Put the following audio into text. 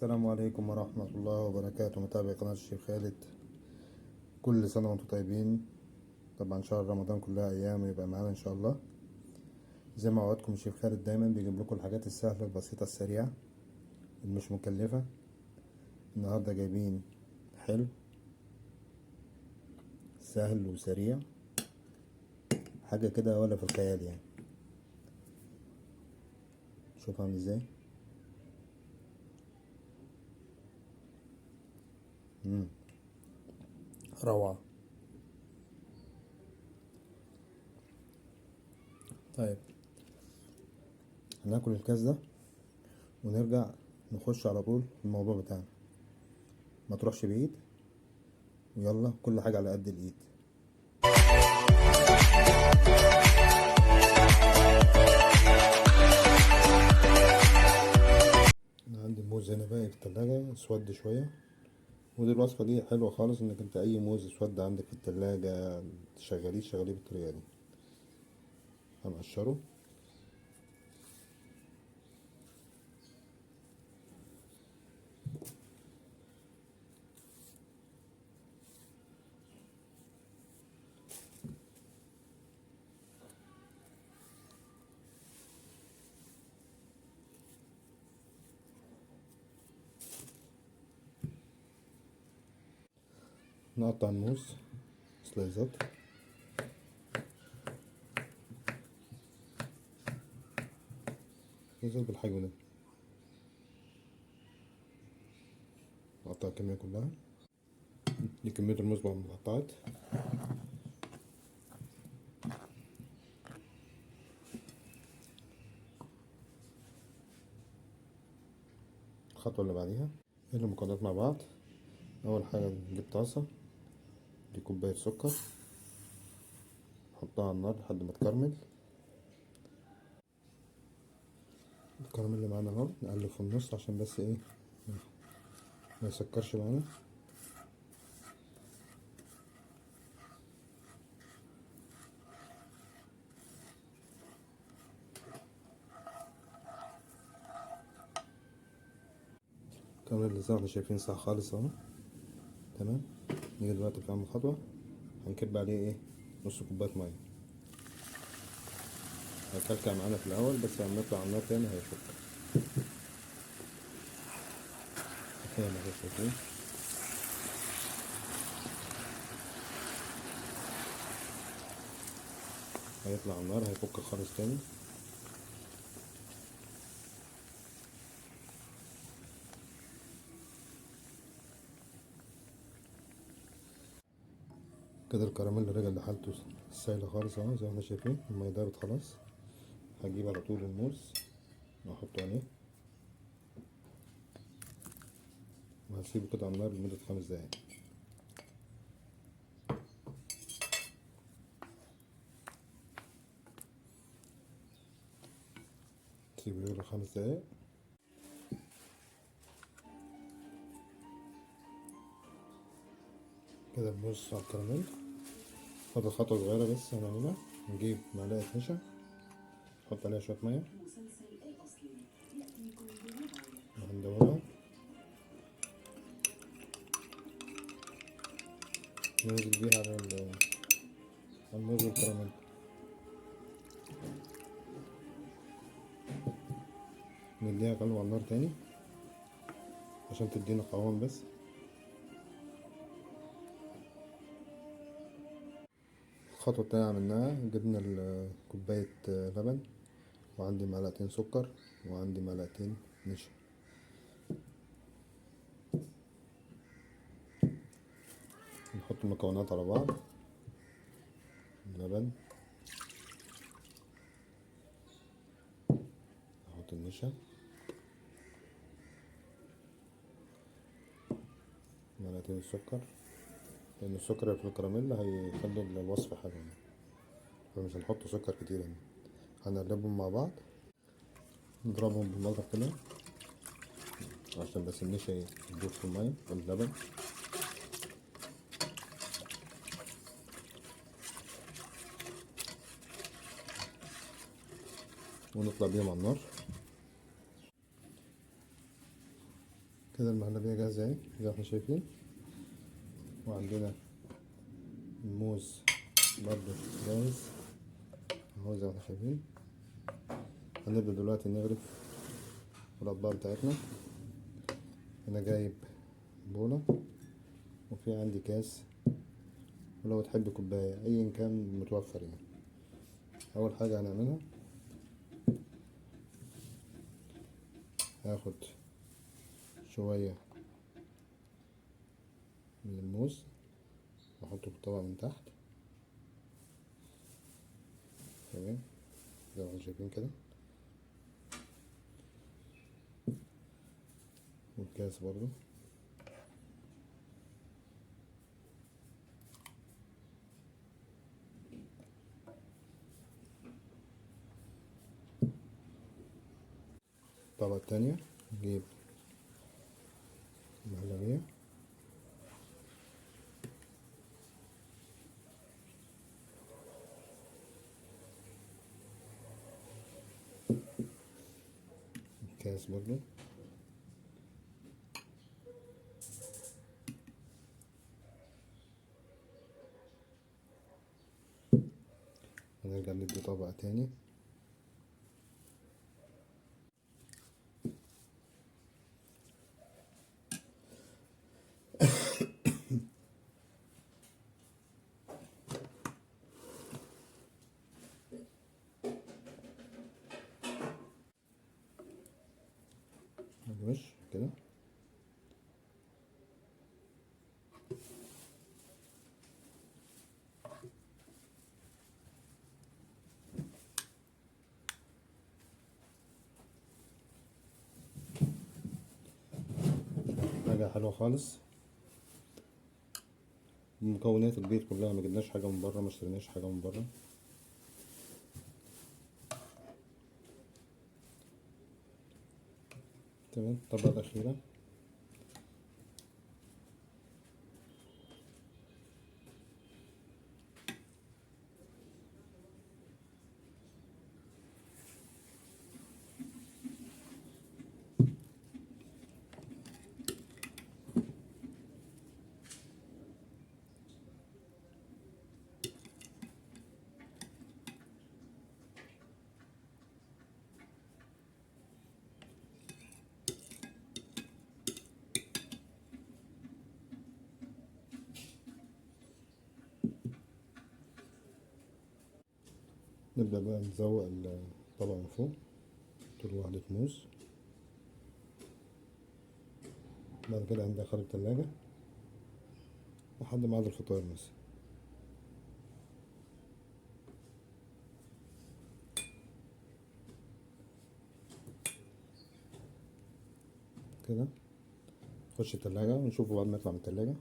السلام عليكم ورحمة الله وبركاته. متابعي قناة الشيخ خالد، كل سنة وانتم طيبين. طبعا شهر رمضان كلها أيام يبقى معانا إن شاء الله. زي ما وعدكم الشيخ خالد دايما بيجيب لكم الحاجات السهلة البسيطة السريعة اللي مش مكلفة. النهاردة جايبين حلو سهل وسريع، حاجة كده ولا في الخيال يعني. شوف عامل ازاي. روعة. طيب هناكل الكاس ده ونرجع نخش على طول في الموضوع بتاعنا. ما تروحش بعيد، ويلا كل حاجة على قد الإيد. أنا عندي موز هنا بقى في التلاجة اسود شوية، ودي الوصفة دي حلوة خالص، انك انت اي موز اسود عندك في التلاجة شغليه بالطريقة دي. هنقشره. نقطع الموز سلايزات. سلايزات بالحجم ده. نقطع الكمية كلها. دي كمية الموز بقى متقطعت. الخطوة اللي بعديها نقلب المكونات مع بعض. أول حاجة نجيب طاسة، دي كوباية سكر، نحطها على النار لحد ما تكرمل. الكراميل اللي معانا اهو، نقلب في النص عشان بس ايه ما يسكرش معانا. الكراميل اللي زي ما احنا شايفين صح خالص اهو، تمام. نيجي دلوقتي في أهم خطوة، هنكب عليه ايه نص كوباية مية. هيكلكع معانا في الأول، بس لما نطلع على النار تاني هيفك. زي ما احنا شايفين. هيطلع على النار هيفك خالص تاني. كده الكراميل رجع لحالته السايلة خالص اهو، زي ما احنا شايفين المية دابت خلاص. هجيب على طول الموز واحطه عليه، وهسيبه كده على النار لمدة 5 دقايق. سيبه يغلي 5 دقايق. كده الموز على الكراميل. فاضل خطوة صغيرة بس هنعملها، نجيب معلقة نشا، نحط عليها شوية مية وهندورها، ننزل بيها على الموز والكراميل. نديها قلب على النار تاني عشان تدينا قوام بس. الخطوة التانية عملناها، جبنا كوباية لبن، وعندي معلقتين سكر، وعندي معلقتين نشا. نحط المكونات على بعض، اللبن، نحط النشا، معلقتين السكر، لأن السكر في الكراميل هيخلي الوصفة حلوة، فمش هنحط سكر كتير هنا. هنقلبهم مع بعض، نضربهم بالمضرب كده عشان بس النشا يدوب في المية واللبن. ونطلع بيهم على النار. كده المهلبية جاهزة اهي زي ما احنا شايفين. وعندنا الموز برضو جاهز اهو زي ما احنا شايفين. هنبدأ دلوقتي نغرف الأطباق بتاعتنا. أنا جايب بولة وفي عندي كاس، ولو تحب كوباية أيا كان متوفر يعني. أول حاجة هنعملها هاخد شوية من الموز واحطه في الطبق من تحت، تمام زي ما شايفين كده. والكاس برضو الطبقة التانية نجيب المهلبية الكاس برضو، هنرجع ندي طبقة تاني. الوش كده. حاجة حلوة خالص. مكونات البيت كلها، ما جبناش حاجة من بره، ما اشتريناش حاجة من بره. تمام. الطبقة الأخيرة نبدأ بقى نزوق الطبقة من فوق. نحط واحدة موز. بعد كده هندخل التلاجة لحد ميعاد الفطار مثلا كده. نخش التلاجة ونشوفه بعد ما يطلع من التلاجة.